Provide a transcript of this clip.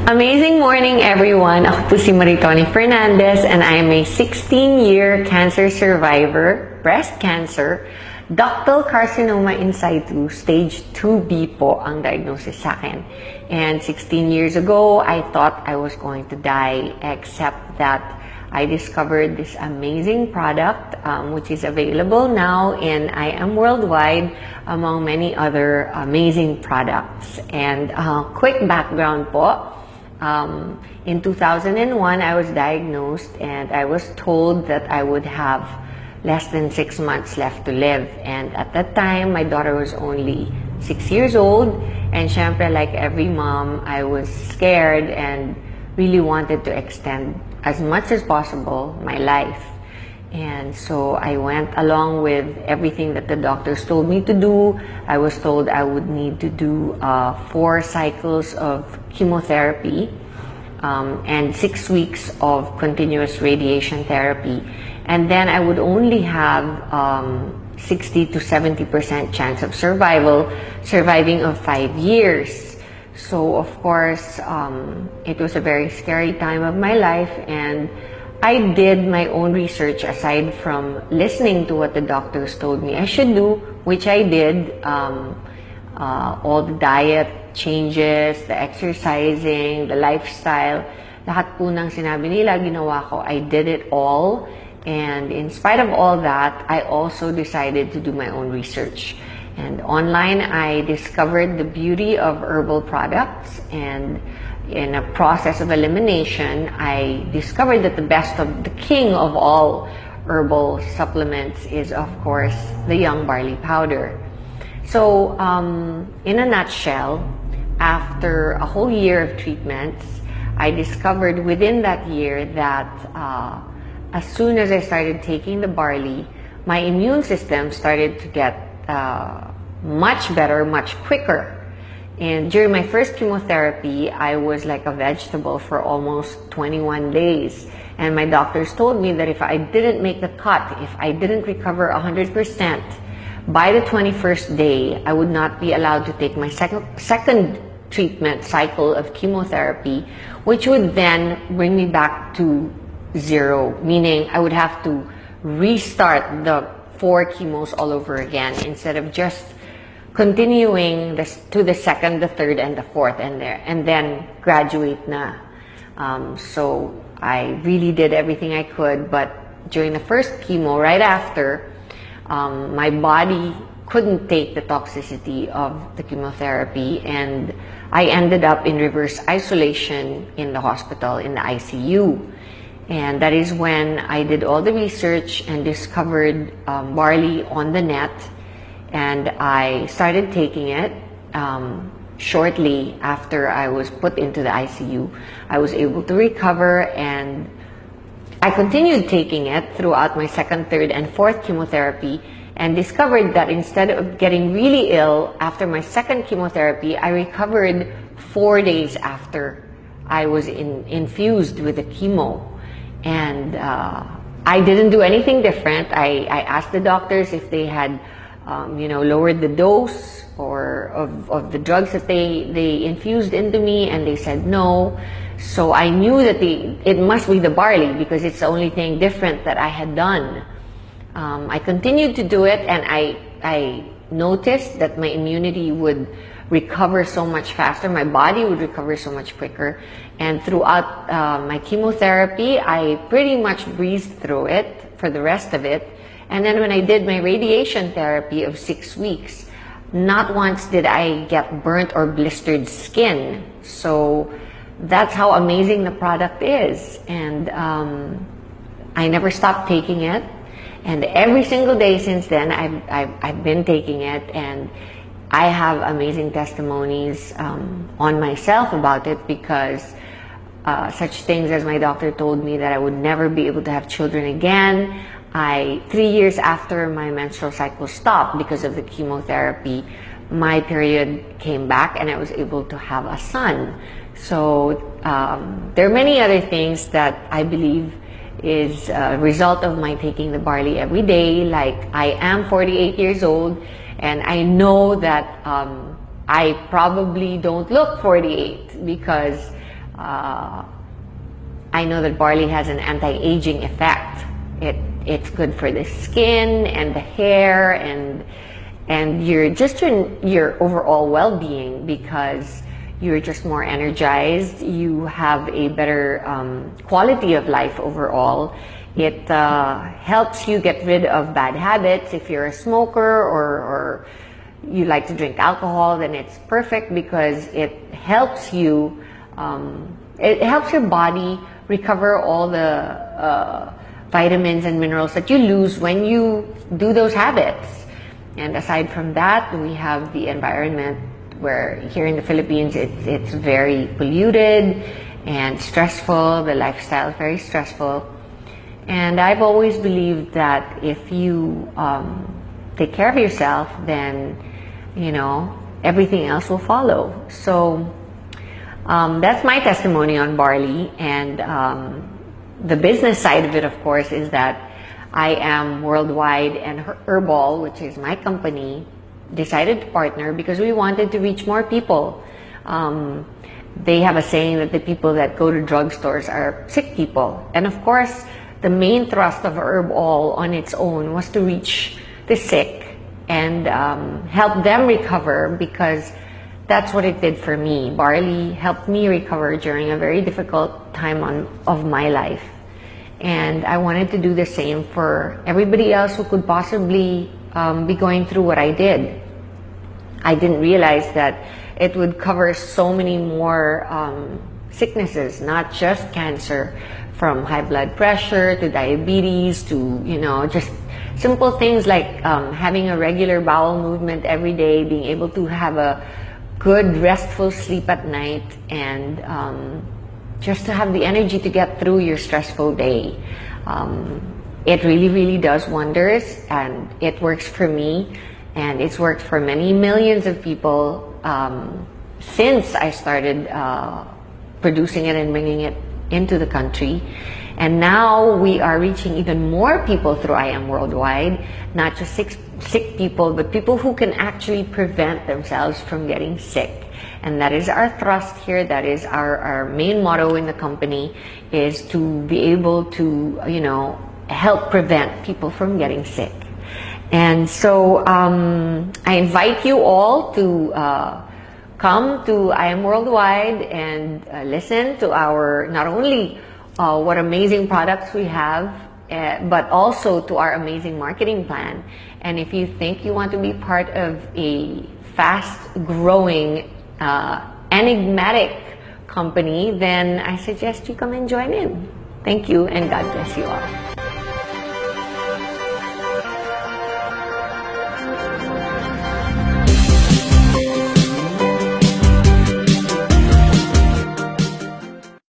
Amazing morning, everyone. Ako po si Maritoni Fernandez and I am a 16-year cancer survivor, breast cancer, ductal carcinoma in situ, stage 2B po ang diagnosis sa akin. And 16 years ago, I thought I was going to die, except that I discovered this amazing product, which is available now in IM Worldwide, among many other amazing products. And quick background po. In 2001, I was diagnosed and I was told that I would have less than 6 months left to live. And at that time, my daughter was only 6 years old. And syempre, like every mom, I was scared and really wanted to extend as much as possible my life. And so I went along with everything that the doctors told me to do. I was told I would need to do 4 cycles of chemotherapy and 6 weeks of continuous radiation therapy. And then I would only have 60 to 70% chance of surviving of 5 years. So of course, it was a very scary time of my life, and I did my own research aside from listening to what the doctors told me I should do, which I did. All the diet changes, the exercising, the lifestyle, lahat po ng sinabi nila, ginawa ko. I did it all. And in spite of all that, I also decided to do my own research. And online, I discovered the beauty of herbal products, and in a process of elimination, I discovered that the king of all herbal supplements is, of course, the young barley powder. So, in a nutshell, after a whole year of treatments, I discovered within that year that as soon as I started taking the barley, my immune system started to get much better, much quicker. And during my first chemotherapy, I was like a vegetable for almost 21 days. And my doctors told me that if I didn't make the cut, if I didn't recover 100%, by the 21st day, I would not be allowed to take my second treatment cycle of chemotherapy, which would then bring me back to 0, meaning I would have to restart the 4 chemos all over again instead of just continuing to the second, the third, and the fourth, and then graduate na. So I really did everything I could, but during the first chemo, right after, my body couldn't take the toxicity of the chemotherapy, and I ended up in reverse isolation in the hospital, in the ICU. And that is when I did all the research and discovered barley on the net. And I started taking it. Shortly after I was put into the ICU, I was able to recover, and I continued taking it throughout my second, third, and fourth chemotherapy, and discovered that instead of getting really ill after my second chemotherapy, I recovered 4 days after I was infused with the chemo. And I didn't do anything different. I asked the doctors if they had lowered the dose or of the drugs that they infused into me, and they said no. So I knew that it must be the barley, because it's the only thing different that I had done. I continued to do it, and I noticed that my immunity would recover so much faster, my body would recover so much quicker. And throughout my chemotherapy, I pretty much breezed through it for the rest of it. And then when I did my radiation therapy of 6 weeks, not once did I get burnt or blistered skin. So that's how amazing the product is. And I never stopped taking it. And every single day since then, I've been taking it. And I have amazing testimonies on myself about it, because such things as my doctor told me that I would never be able to have children again. 3 years after my menstrual cycle stopped because of the chemotherapy, my period came back and I was able to have a son. So there are many other things that I believe is a result of my taking the barley every day. Like, I am 48 years old, and I know that I probably don't look 48 because I know that barley has an anti-aging effect. It's good for the skin and the hair and your overall well-being, because you're just more energized. You have a better quality of life overall. It helps you get rid of bad habits. If you're a smoker or you like to drink alcohol, then it's perfect because it helps you. It helps your body recover all the vitamins and minerals that you lose when you do those habits. And aside from that, we have the environment, where here in the Philippines it's very polluted and stressful. The lifestyle is very stressful. And I've always believed that if you take care of yourself, then, you know, everything else will follow. So that's my testimony on barley. And the business side of it, of course, is that I am worldwide, and Herbal, which is my company, decided to partner because we wanted to reach more people. They have a saying that the people that go to drugstores are sick people. And of course, the main thrust of Herbal on its own was to reach the sick and help them recover, because that's what it did for me. Barley helped me recover during a very difficult time of my life. And I wanted to do the same for everybody else who could possibly be going through what I did. I didn't realize that it would cover so many more sicknesses, not just cancer, from high blood pressure to diabetes to, you know, just simple things like having a regular bowel movement every day, being able to have a good restful sleep at night, and just to have the energy to get through your stressful day. It really, really does wonders, and it works for me, and it's worked for many millions of people since I started producing it and bringing it into the country. And now we are reaching even more people through I Am Worldwide, not just sick people, but people who can actually prevent themselves from getting sick. And that is our thrust here. That is our main motto in the company, is to be able to, you know, help prevent people from getting sick. And so I invite you all to come to I Am Worldwide and listen to our, not only what amazing products we have, but also to our amazing marketing plan. And if you think you want to be part of a fast-growing, enigmatic company, then I suggest you come and join in. Thank you, and God bless you all.